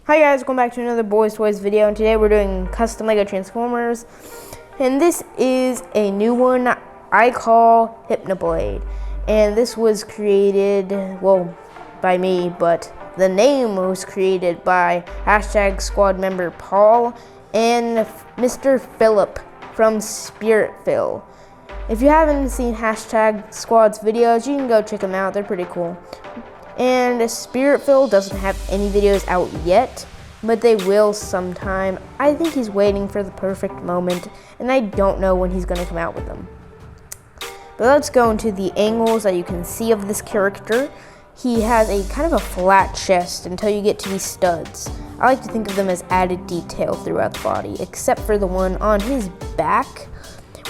Hi guys, welcome back to another Boys Toys video, and today we're doing custom Lego Transformers, and this is a new one I call Hypnoblade, and this was created, well, by me, but the name was created by hashtag squad member Paul and Mr. Philip from Spiritfill. If you haven't seen hashtag squad's videos, you can go check them out, they're pretty cool. And Spiritfill doesn't have any videos out yet, but they will sometime. I think he's waiting for the perfect moment, and I don't know when he's going to come out with them. But let's go into the angles that you can see of this character. He has a kind of a flat chest until you get to these studs. I like to think of them as added detail throughout the body, except for the one on his back,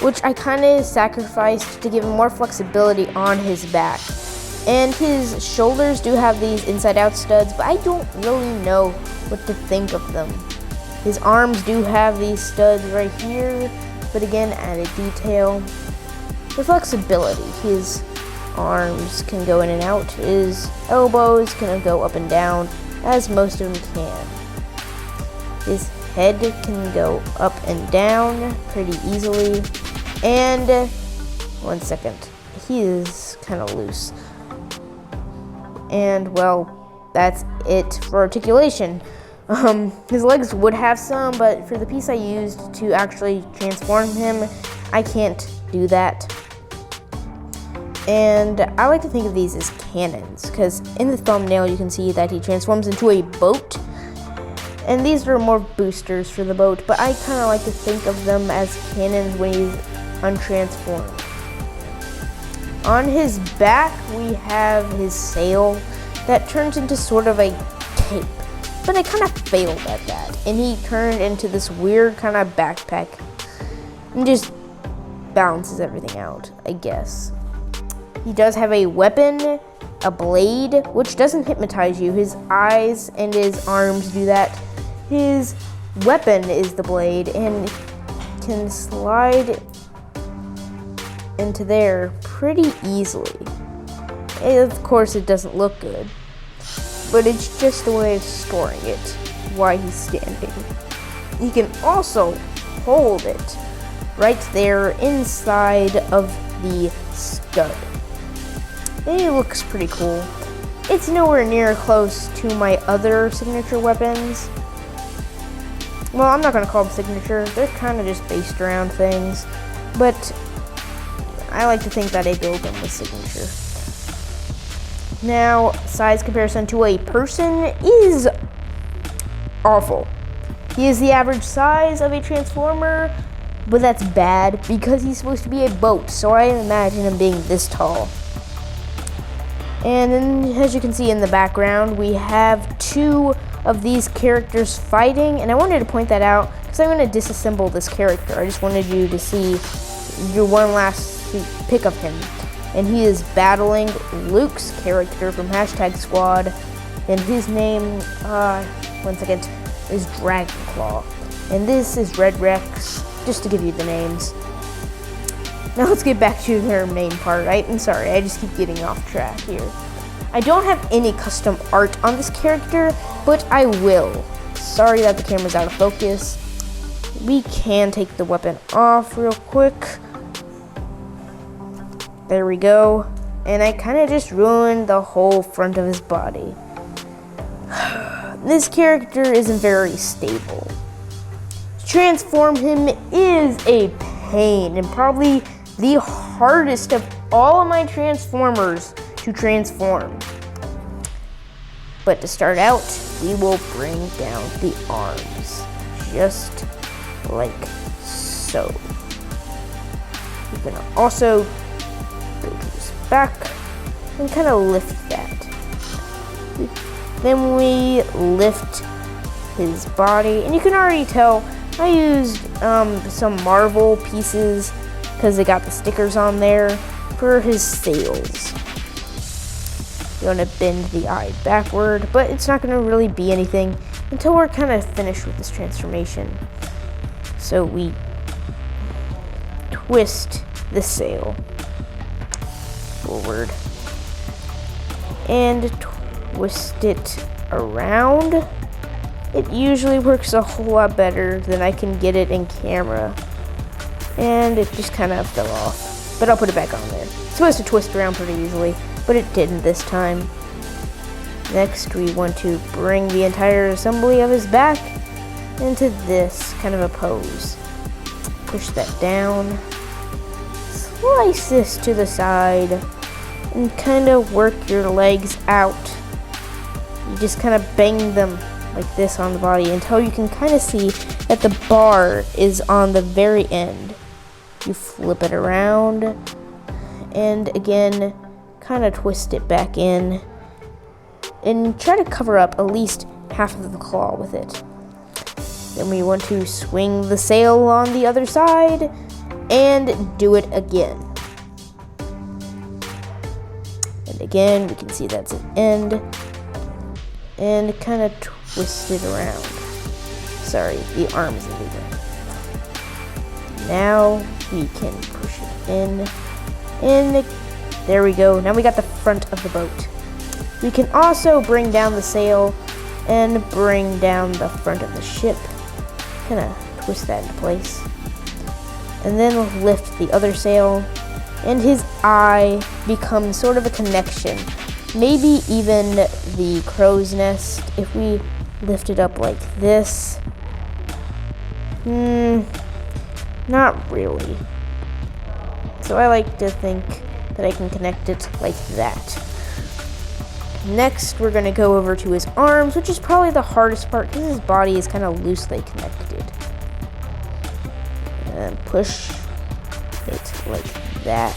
which I kind of sacrificed to give him more flexibility on his back. And his shoulders do have these inside-out studs, but I don't really know what to think of them. His arms do have these studs right here, but again, added detail. The flexibility, his arms can go in and out. His elbows can go up and down, as most of them can. His head can go up and down pretty easily. And, one second, he is kind of loose. And, well, that's it for articulation. His legs would have some, but for the piece I used to actually transform him, I can't do that. And I like to think of these as cannons, because in the thumbnail you can see that he transforms into a boat. And these are more boosters for the boat, but I kind of like to think of them as cannons when he's untransformed. On his back, we have his sail that turns into sort of a cape, but I kind of failed at that, and he turned into this weird kind of backpack and just balances everything out, I guess. He does have a weapon, a blade, which doesn't hypnotize you. His eyes and his arms do that. His weapon is the blade and can slide into there pretty easily. And of course it doesn't look good, but it's just a way of storing it while he's standing. You can also hold it right there inside of the stud. And it looks pretty cool. It's nowhere near close to my other signature weapons. Well, I'm not going to call them signature, they're kind of just based around things, but I like to think that I build them with signature. Now, size comparison to a person is awful. He is the average size of a transformer, but that's bad because he's supposed to be a boat, so I imagine him being this tall. And then, as you can see in the background, we have two of these characters fighting, and I wanted to point that out because I'm going to disassemble this character. I just wanted you to see your one last pick of him, and he is battling Luke's character from hashtag squad, and his name, one second, is Dragonclaw, and this is Red Rex, just to give you the names. Now let's get back to their main part. I'm sorry, I just keep getting off track here. I don't have any custom art on this character, but I will. Sorry that the camera's out of focus. We can take the weapon off real quick. There we go. And I kind of just ruined the whole front of his body. This character isn't very stable. To transform him is a pain, and probably the hardest of all of my transformers to transform. But to start out, we will bring down the arms, just like so. We're gonna also go to his back and kind of lift that. Then we lift his body, and you can already tell I used some Marvel pieces because they got the stickers on there for his sails. You're gonna bend the eye backward, but it's not gonna really be anything until we're kind of finished with this transformation. So we twist the sail forward and twist it around it usually works a whole lot better than I can get it in camera. And it just kind of fell off. But I'll put it back on there. It's supposed to twist around pretty easily, but it didn't this time. Next, we want to bring the entire assembly of his back into this kind of a pose. Push that down. Slice this to the side and kind of work your legs out. You just kind of bang them like this on the body until you can kind of see that the bar is on the very end. You flip it around and again kind of twist it back in and try to cover up at least half of the claw with it. Then we want to swing the sail on the other side and do it again. And again, we can see that's an end. And kind of twist it around. Sorry, the arm is illegal. Now we can push it in. And there we go. Now we got the front of the boat. We can also bring down the sail and bring down the front of the ship. Kind of twist that into place. And then we'll lift the other sail. And his eye becomes sort of a connection. Maybe even the crow's nest if we lift it up like this. Not really. So I like to think that I can connect it like that. Next, we're going to go over to his arms, which is probably the hardest part because his body is kind of loosely connected. And push it like that.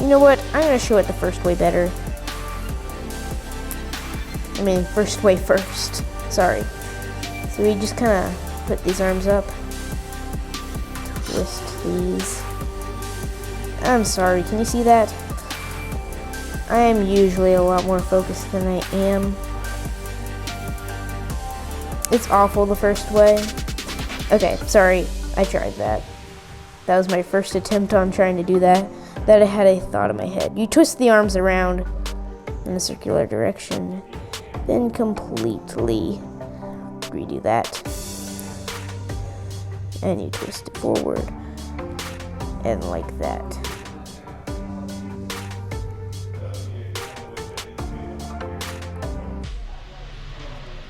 You know what? I'm going to show it the first way better. I mean, first way first. Sorry. So we just kind of put these arms up. Twist these. I'm sorry, can you see that? I am usually a lot more focused than I am. It's awful the first way. Okay, sorry, I tried that. That was my first attempt on trying to do that. That I had a thought in my head. You twist the arms around in a circular direction, then completely redo that. And you twist it forward, and like that.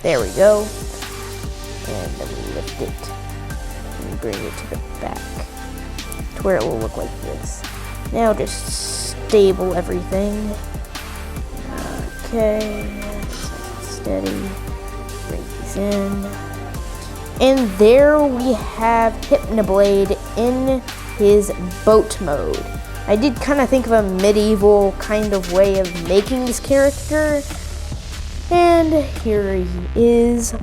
There we go. And then we lift it and bring it to the back to where it will look like this. Now just stable everything. Okay, steady. Bring these in. And there we have Hypnoblade in his boat mode. I did kind of think of a medieval kind of way of making this character. And here he is.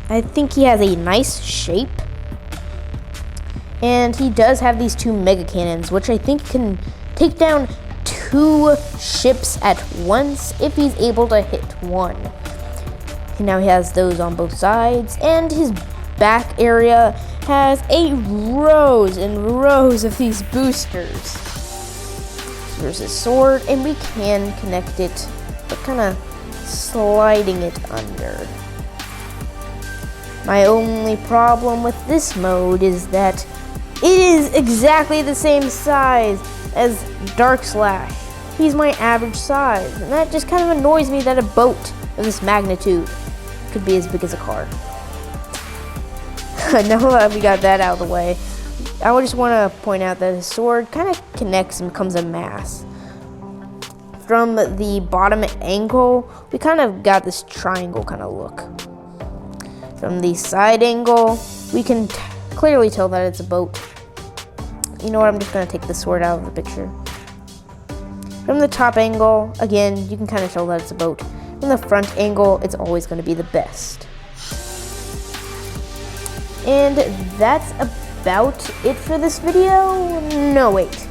I think he has a nice shape. And he does have these two mega cannons, which I think can take down 2 ships at once if he's able to hit one. And now he has those on both sides, and his back area has a rows and rows of these boosters. So there's his sword, and we can connect it, but kind of sliding it under. My only problem with this mode is that it is exactly the same size as Dark Slash. He's my average size, and that just kind of annoys me that a boat of this magnitude could be as big as a car. Now that we got that out of the way, I just want to point out that his sword kind of connects and becomes a mass. From the bottom angle, we kind of got this triangle kind of look. From the side angle, we can clearly tell that it's a boat. You know what, I'm just going to take the sword out of the picture. From the top angle, again, you can kind of tell that it's a boat. From the front angle, it's always going to be the best. And that's about it for this video. No, wait.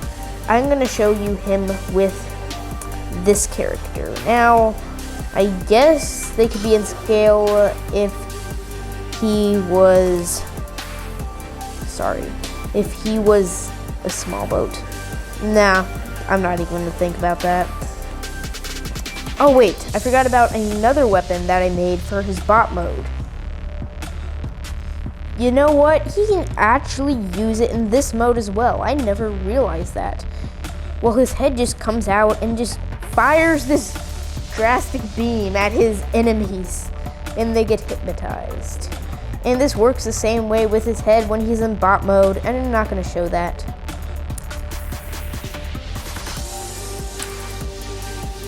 I'm going to show you him with this character. Now, I guess they could be in scale if he was... if he was a small boat. Nah, I'm not even going to think about that. Oh wait, I forgot about another weapon that I made for his bot mode. You know what? He can actually use it in this mode as well. I never realized that. Well, his head just comes out and just fires this drastic beam at his enemies, and they get hypnotized. And this works the same way with his head when he's in bot mode, and I'm not going to show that.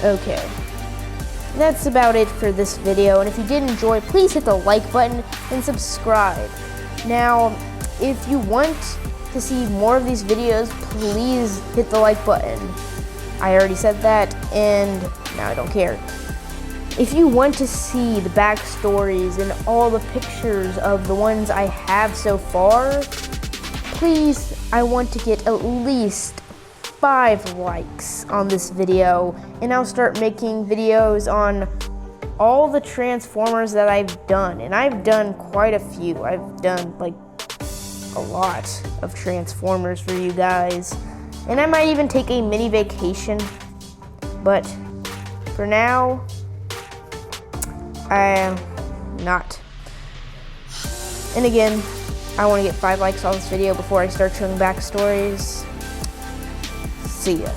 Okay. That's about it for this video, and if you did enjoy, please hit the like button and subscribe. Now, if you want to see more of these videos, please hit the like button. I already said that, and now I don't care. If you want to see the backstories and all the pictures of the ones I have so far, please, I want to get at least 5 likes on this video, and I'll start making videos on all the Transformers that I've done, and I've done quite a few. I've done like a lot of Transformers for you guys, and I might even take a mini vacation, but for now, I am not. And again, I want to get 5 likes on this video before I start showing backstories. See ya.